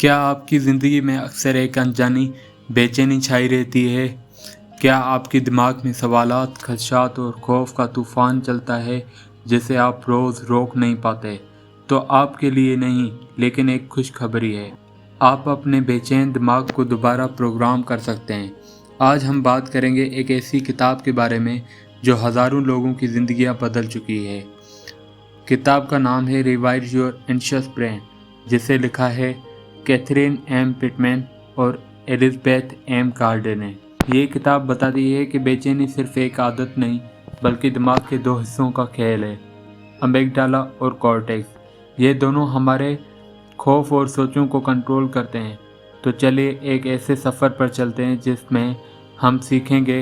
क्या आपकी ज़िंदगी में अक्सर एक अनजानी बेचैनी छाई रहती है? क्या आपके दिमाग में सवालात, खदशात और खौफ का तूफ़ान चलता है जिसे आप रोज़ रोक नहीं पाते? तो आपके लिए नहीं, लेकिन एक खुशखबरी है। आप अपने बेचैन दिमाग को दोबारा प्रोग्राम कर सकते हैं। आज हम बात करेंगे एक ऐसी किताब के बारे में जो हज़ारों लोगों की ज़िंदगियां बदल चुकी है। किताब का नाम है रिवाइव योर एंशियस ब्रेन, जिसे लिखा है कैथरीन एम पिटमैन और एलिज़ाबेथ एम कार्डे ने। ये किताब बताती है कि बेचैनी सिर्फ एक आदत नहीं, बल्कि दिमाग के दो हिस्सों का खेल है, अमिगडाला और कॉर्टेक्स। ये दोनों हमारे खौफ और सोचों को कंट्रोल करते हैं। तो चलिए एक ऐसे सफ़र पर चलते हैं जिसमें हम सीखेंगे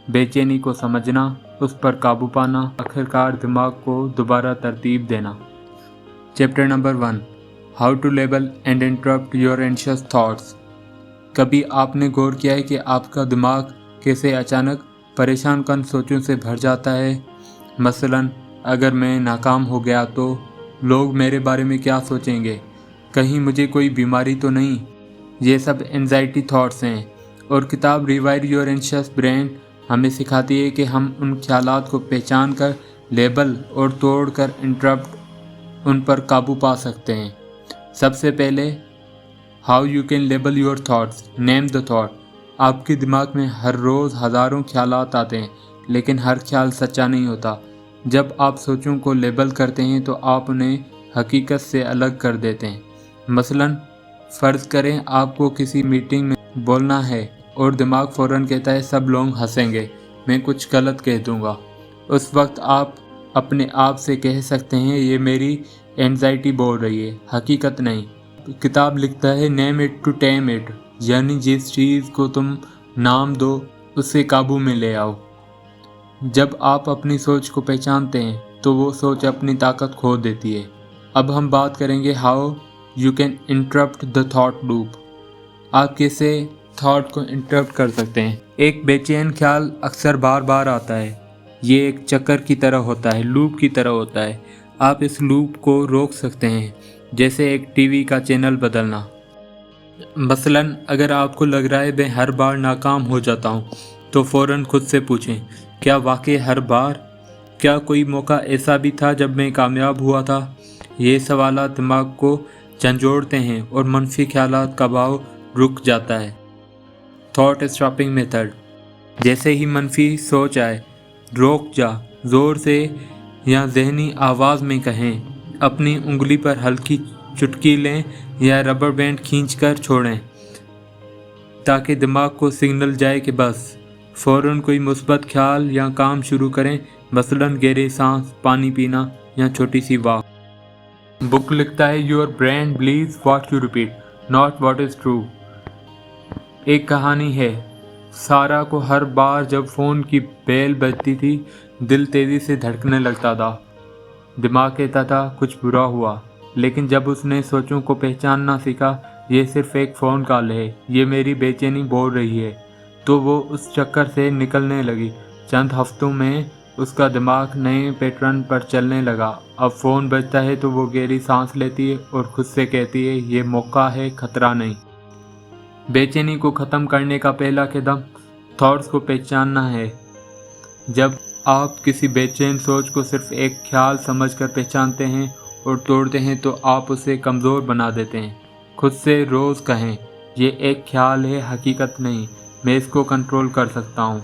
बेचैनी को समझना, उस पर काबू पाना, आखिरकार दिमाग को दोबारा तरतीब देना। Chapter number 1, how to label and interrupt your anxious thoughts. कभी आपने गौर किया है कि आपका दिमाग कैसे अचानक परेशान कन सोचों से भर जाता है? मसलन, अगर मैं नाकाम हो गया तो लोग मेरे बारे में क्या सोचेंगे? कहीं मुझे कोई बीमारी तो नहीं? ये सब एंजाइटी थॉट्स हैं। और किताब रिवाइव योर एंशियस ब्रेन हमें सिखाती है कि हम उन ख्यालात को पहचान कर, लेबल और तोड़ कर इंटरप्ट उन पर काबू पा सकते हैं। सबसे पहले, how you can label your thoughts. Name the thought. आपके दिमाग में हर रोज़ हज़ारों ख्यालात आते हैं, लेकिन हर ख्याल सच्चा नहीं होता। जब आप सोचों को लेबल करते हैं तो आप उन्हें हकीकत से अलग कर देते हैं। मसलन, फ़र्ज़ करें आपको किसी मीटिंग में बोलना है और दिमाग फ़ौरन कहता है सब लोग हंसेंगे, मैं कुछ गलत कह दूंगा। उस वक्त आप अपने आप से कह सकते हैं ये मेरी एंजाइटी बोल रही है, हकीकत नहीं। किताब लिखता है name it to tame it, यानी जिस चीज़ को तुम नाम दो उसे काबू में ले आओ। जब आप अपनी सोच को पहचानते हैं तो वो सोच अपनी ताकत खो देती है। अब हम बात करेंगे how you can interrupt the thought loop. आप कैसे थॉट को इंटरप्ट कर सकते हैं? एक बेचैन ख्याल अक्सर बार बार आता है। ये एक चक्कर की तरह होता है, लूप की तरह होता है। आप इस लूप को रोक सकते हैं, जैसे एक टीवी का चैनल बदलना। मसलन, अगर आपको लग रहा है मैं हर बार नाकाम हो जाता हूँ, तो फ़ौरन खुद से पूछें, क्या वाकई हर बार? क्या कोई मौका ऐसा भी था जब मैं कामयाब हुआ था? ये सवालात दिमाग को झंझोड़ते हैं और मनफी ख्यालात का बहाव रुक जाता है। Thought stopping method. जैसे ही मनफी सोच आए, रोक जा, ज़ोर से या ज़हनी आवाज़ में कहें। अपनी उंगली पर हल्की चुटकी लें या रबर बैंड खींचकर छोड़ें, ताकि दिमाग को सिग्नल जाए कि बस। फ़ौरन कोई मुस्बत ख्याल या काम शुरू करें, मसलन गहरी सांस, पानी पीना या छोटी सी वॉक। बुक लिखता है your brain believes what you repeat, not what is true. एक कहानी है, सारा को हर बार जब फ़ोन की बेल बजती थी दिल तेज़ी से धड़कने लगता था। दिमाग कहता था कुछ बुरा हुआ, लेकिन जब उसने सोचों को पहचानना सीखा, ये सिर्फ एक फ़ोन कॉल है, ये मेरी बेचैनी बोल रही है, तो वो उस चक्कर से निकलने लगी। चंद हफ्तों में उसका दिमाग नए पैटर्न पर चलने लगा। अब फ़ोन बजता है तो वो गहरी सांस लेती है और खुद से कहती है ये मौका है, खतरा नहीं। बेचैनी को ख़त्म करने का पहला कदम थॉट्स को पहचानना है। जब आप किसी बेचैन सोच को सिर्फ एक ख्याल समझकर पहचानते हैं और तोड़ते हैं तो आप उसे कमज़ोर बना देते हैं। खुद से रोज़ कहें, ये एक ख्याल है, हकीकत नहीं, मैं इसको कंट्रोल कर सकता हूँ।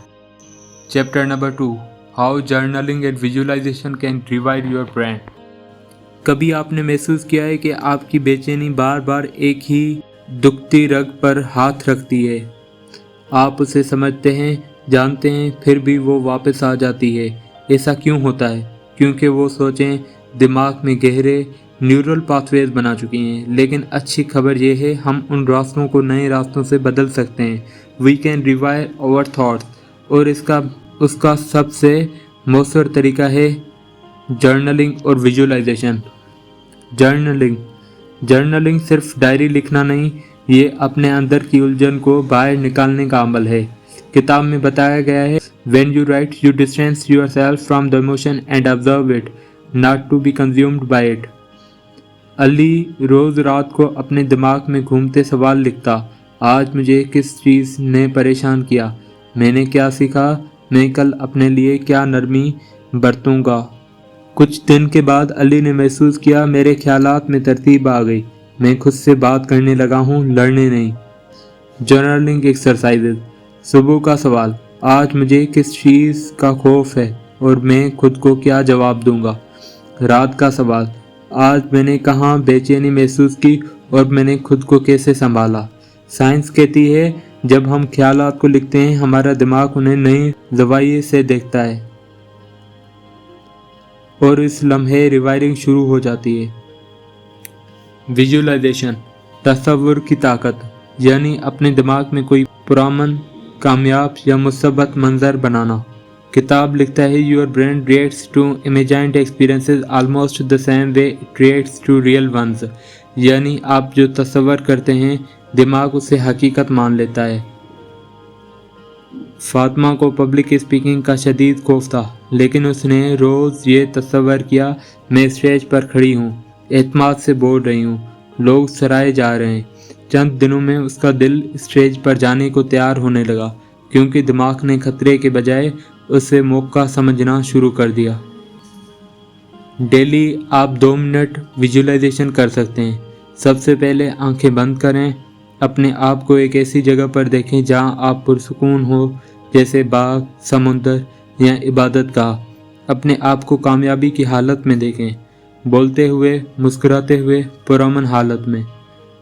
Chapter number 2, how journaling and visualisation can revive your brain. कभी आपने महसूस किया है कि आपकी बेचैनी बार बार एक ही दुखती रग पर हाथ रखती है? आप उसे समझते हैं, जानते हैं, फिर भी वो वापस आ जाती है। ऐसा क्यों होता है? क्योंकि वो सोचें दिमाग में गहरे न्यूरल पाथवेज बना चुकी हैं। लेकिन अच्छी खबर ये है, हम उन रास्तों को नए रास्तों से बदल सकते हैं। We can revive our thoughts, और उसका सबसे मौसर तरीका है जर्नलिंग और विजुअलाइजेशन। जर्नलिंग सिर्फ डायरी लिखना नहीं, ये अपने अंदर की उलझन को बाहर निकालने का अमल है। किताब में बताया गया है, When you write, you distance yourself from the emotion and observe it, not to be consumed by it. Ali रोज़ रात को अपने दिमाग में घूमते सवाल लिखता, आज मुझे किस चीज़ ने परेशान किया, मैंने क्या सीखा, मैं कल अपने लिए क्या नरमी बरतूंगा। कुछ दिन के बाद अली ने महसूस किया, मेरे ख्यालात में तरतीब आ गई, मैं खुद से बात करने लगा हूँ, लड़ने नहीं। Journaling exercises. सुबह का सवाल, आज मुझे किस चीज़ का खौफ है और मैं खुद को क्या जवाब दूंगा। रात का सवाल, आज मैंने कहाँ बेचैनी महसूस की और मैंने खुद को कैसे संभाला। साइंस कहती है जब हम ख्यालात को लिखते हैं हमारा दिमाग उन्हें नए ज़वाये से देखता है और इस लम्हे रिवायरिंग शुरू हो जाती है। विजुअलाइजेशन, तस्वुर की ताकत, यानी अपने दिमाग में कोई पुरअमन, कामयाब या मुस्बत मंजर बनाना। किताब लिखता है your brain reacts to imagined experiences almost the same way it reacts to real ones, यानी आप जो तस्वर करते हैं दिमाग उसे हकीकत मान लेता है। फातिमा को पब्लिक स्पीकिंग का शदीद खौफ था, लेकिन उसने रोज़ ये तस्वर किया, मैं स्टेज पर खड़ी हूँ, एतमाद से बोल रही हूँ, लोग सराहे जा रहे हैं। चंद दिनों में उसका दिल स्टेज पर जाने को तैयार होने लगा, क्योंकि दिमाग ने खतरे के बजाय उसे मौका समझना शुरू कर दिया। डेली आप 2 मिनट विजुअलाइजेशन कर सकते हैं। सबसे पहले आंखें बंद करें, अपने आप को एक ऐसी जगह पर देखें जहां आप पुरसुकून हो, जैसे बाग, समुंदर या इबादत गाह। अपने आप को कामयाबी की हालत में देखें, बोलते हुए, मुस्कुराते हुए, पुरअमन हालत में।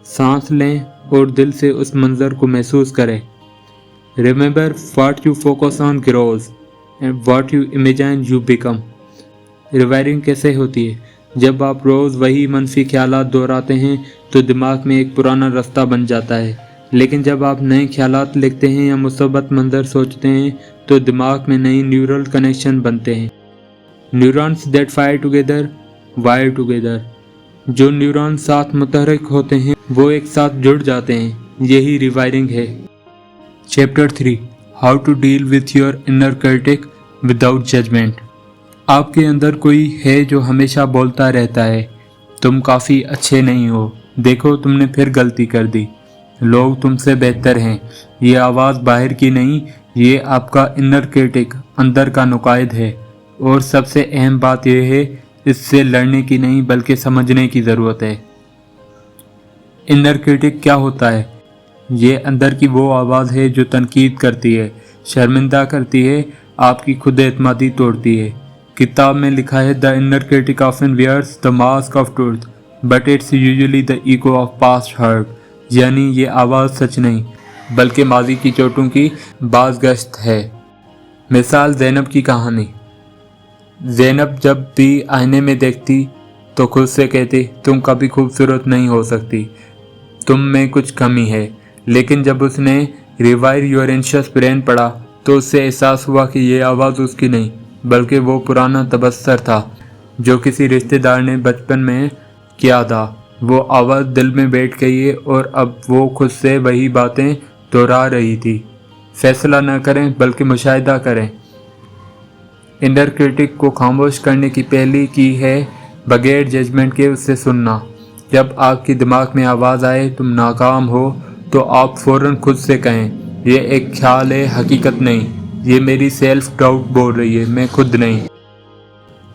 सांस लें और दिल से उस मंजर को महसूस करें। Remember what you focus on grows and what you imagine you become. Rewiring कैसे होती है? जब आप रोज़ वही मनफी ख्यालात दोहराते हैं तो दिमाग में एक पुराना रास्ता बन जाता है, लेकिन जब आप नए ख्यालात लिखते हैं या मुस्बत मंजर सोचते हैं तो दिमाग में नई न्यूरल कनेक्शन बनते हैं। Neurons that fire together wire together. जो न्यूरॉन साथ मुतहरिक होते हैं वो एक साथ जुड़ जाते हैं, यही रिवायरिंग है। Chapter 3, how to deal with your inner critic without judgement. आपके अंदर कोई है जो हमेशा बोलता रहता है, तुम काफ़ी अच्छे नहीं हो, देखो तुमने फिर गलती कर दी, लोग तुमसे बेहतर हैं। ये आवाज़ बाहर की नहीं, ये आपका इनर क्रिटिक अंदर का नुकायद है। और सबसे अहम बात यह है, इससे लड़ने की नहीं बल्कि समझने की ज़रूरत है। इनर क्रिटिक क्या होता है? ये अंदर की वो आवाज़ है जो तनकीद करती है, शर्मिंदा करती है, आपकी खुद एतमादी तोड़ती है। किताब में लिखा है, the inner critic often wears the mask of truth but it's usually the ego of past hurt, यानी ये आवाज़ सच नहीं बल्कि माजी की चोटों की बाज़गश्त है। मिसाल ज़ैनब की कहानी। ज़ैनब जब भी आईने में देखती तो खुद से कहती, तुम कभी खूबसूरत नहीं हो सकती, तुम में कुछ कमी है। लेकिन जब उसने रिवायर योर एंशियस ब्रेन पढ़ा तो उससे एहसास हुआ कि ये आवाज़ उसकी नहीं बल्कि वो पुराना तबस्सुर था जो किसी रिश्तेदार ने बचपन में किया था। वो आवाज़ दिल में बैठ गई है और अब वो खुद से वही बातें दोहरा रही थी। फैसला न करें बल्कि मुशाहिदा करें। इनर क्रिटिक को खामोश करने की पहली की है बगैर जजमेंट के उससे सुनना। जब आपके दिमाग में आवाज़ आए तुम नाकाम हो तो आप फ़ौरन खुद से कहें, ये एक ख्याल है, हकीकत नहीं, ये मेरी सेल्फ डाउट बोल रही है, मैं खुद नहीं।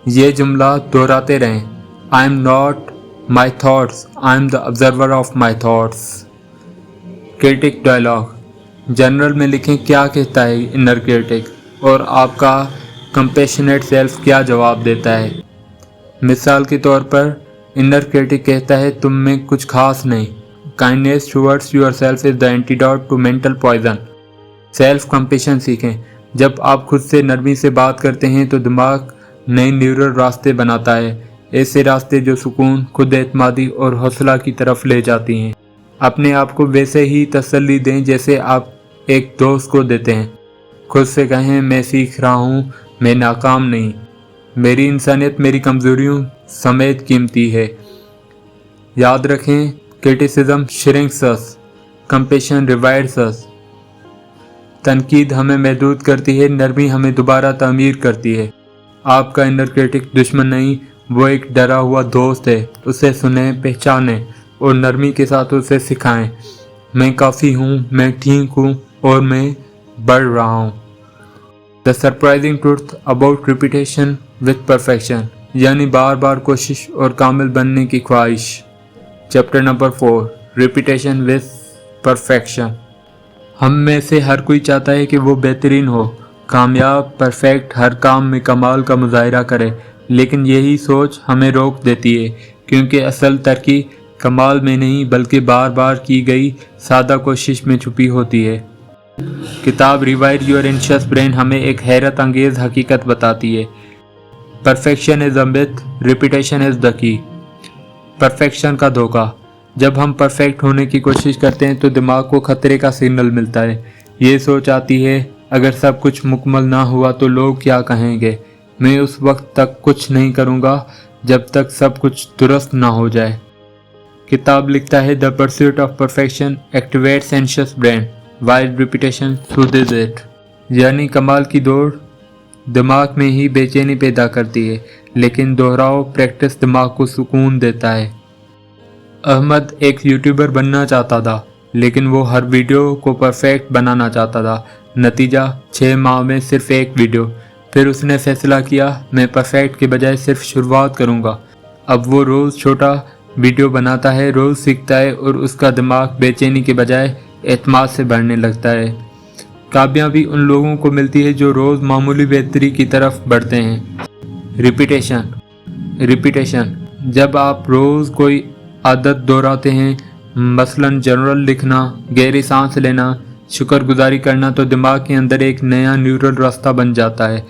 ये जुमला दोहराते रहें, I am not my thoughts, I am the observer of my thoughts. Critic dialogue. Journal में लिखें क्या कहता है इनर क्रिटिक और आपका कंपैशनेट सेल्फ क्या जवाब देता है। मिसाल के तौर पर इनर क्रिटिक कहता है, तुम में कुछ खास नहीं, kindness towards yourself is the antidote to mental poison. Self compassion सीखें। जब आप खुद से नरमी से बात करते हैं तो दिमाग नए न्यूरल रास्ते बनाता है, ऐसे रास्ते जो सुकून, खुद एतमादी और हौसला की तरफ ले जाती हैं। अपने आप को वैसे ही तसल्ली दें जैसे आप एक दोस्त को देते हैं। खुद से कहें, मैं सीख रहा हूँ, मैं नाकाम नहीं, मेरी इंसानियत मेरी कमज़ोरियों समेत कीमती है। याद रखें, क्रिटिसिज्म श्रिंक्स अस, कंपैशन रिवायर्स अस। तनकीद हमें महदूद करती है, नरमी हमें दोबारा तामीर करती है। आपका इनर क्रिटिक दुश्मन नहीं वो एक डरा हुआ दोस्त है, उसे सुने, पहचाने और नरमी के साथ उसे सिखाएं। मैं काफ़ी हूँ, मैं ठीक हूँ और मैं बढ़ रहा हूँ। The surprising truth about repetition with perfection, यानी बार बार कोशिश और कामिल बनने की ख्वाहिश। Chapter number 4, repetition with perfection. हम में से हर कोई चाहता है कि वो बेहतरीन हो, कामयाब, परफेक्ट, हर काम में कमाल का मुजाहिरा करे, लेकिन यही सोच हमें रोक देती है, क्योंकि असल तरक्की कमाल में नहीं बल्कि बार बार की गई सादा कोशिश में छुपी होती है। किताब रिवाइर योर एंशियस ब्रेन हमें एक हैरत अंगेज हकीकत बताती है। Perfection is a myth, repetition is the key. Perfection का धोखा। जब हम परफेक्ट होने की कोशिश करते हैं तो दिमाग को खतरे का सिग्नल मिलता है। ये सोच आती है, अगर सब कुछ मुकम्मल ना हुआ तो लोग क्या कहेंगे। मैं उस वक्त तक कुछ नहीं करूँगा जब तक सब कुछ दुरुस्त ना हो जाए। किताब लिखता है, the pursuit of perfection activates anxious brain while repetition soothes it, यानी कमाल की दौड़ दिमाग में ही बेचैनी पैदा करती है, लेकिन दोहराओ प्रैक्टिस दिमाग को सुकून देता है। अहमद एक यूट्यूबर बनना चाहता था, लेकिन वो हर वीडियो को परफेक्ट बनाना चाहता था। नतीजा 6 माह में सिर्फ एक वीडियो। फिर उसने फैसला किया, मैं परफेक्ट के बजाय सिर्फ शुरुआत करूँगा। अब वो रोज़ छोटा वीडियो बनाता है, रोज़ सीखता है और उसका दिमाग बेचैनी के बजाय एतमाद से बढ़ने लगता है। कामयाबी उन लोगों को मिलती है जो रोज़ मामूली बेहतरी की तरफ बढ़ते हैं। रिपीटेशन, जब आप रोज़ कोई आदत दोहराते हैं, मसलन जर्नल लिखना, गहरी सांस लेना, शुक्रगुजारी करना, तो दिमाग के अंदर एक नया न्यूरल रास्ता बन जाता है।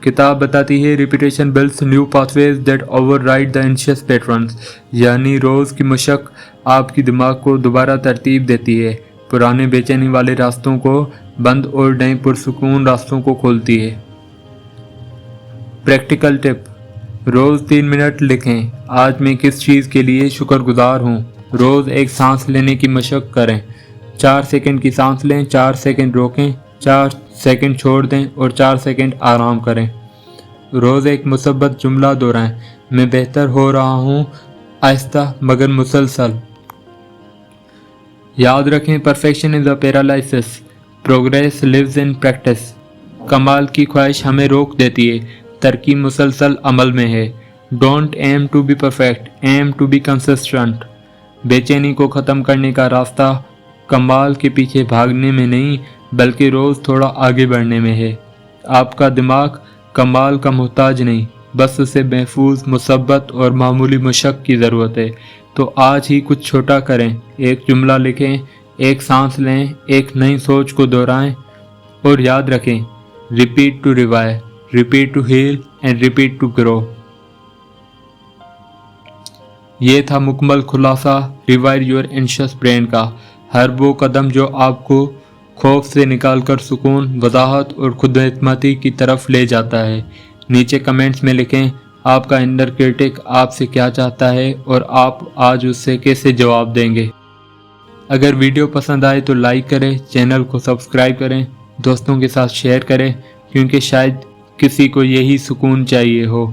किताब बताती है, repetition builds new pathways that override the anxious patterns, यानी रोज़ की मशक आपकी दिमाग को दोबारा तरतीब देती है, पुराने बेचैनी वाले रास्तों को बंद और नए पुरसुकून रास्तों को खोलती है। प्रैक्टिकल टिप, रोज़ 3 मिनट लिखें, आज मैं किस चीज़ के लिए शुक्रगुजार हूँ। रोज़ एक सांस लेने की मशक करें, 4 सेकंड की सांस लें, 4 सेकंड रोकें, 4 सेकंड छोड़ दें और 4 सेकंड आराम करें। रोज़ एक मुसब्बत जुमला दोहराएं, मैं बेहतर हो रहा हूँ, आहिस्ता मगर मुसलसल। याद रखें, perfection is a paralysis, progress lives in practice. कमाल की ख्वाहिश हमें रोक देती है, तरक्की मुसलसल अमल में है। Don't aim to be perfect, aim to be consistent. बेचैनी को ख़त्म करने का रास्ता कमाल के पीछे भागने में नहीं बल्कि रोज़ थोड़ा आगे बढ़ने में है। आपका दिमाग कमाल का मोहताज नहीं, बस उसे महफूज, मुसब्बत और मामूली मशक की ज़रूरत है। तो आज ही कुछ छोटा करें, एक जुमला लिखें, एक सांस लें, एक नई सोच को दोहराएं और याद रखें, repeat to revive, repeat to heal and repeat to grow. ये था मुकम्मल खुलासा रिवाइव योर एंशियस ब्रेन का। हर वो कदम जो आपको खौफ से निकालकर सुकून, वजाहत और खुदएतमादी की तरफ ले जाता है। नीचे कमेंट्स में लिखें, आपका इनर क्रिटिक आपसे क्या चाहता है और आप आज उससे कैसे जवाब देंगे। अगर वीडियो पसंद आए तो लाइक करें, चैनल को सब्सक्राइब करें, दोस्तों के साथ शेयर करें, क्योंकि शायद किसी को यही सुकून चाहिए हो।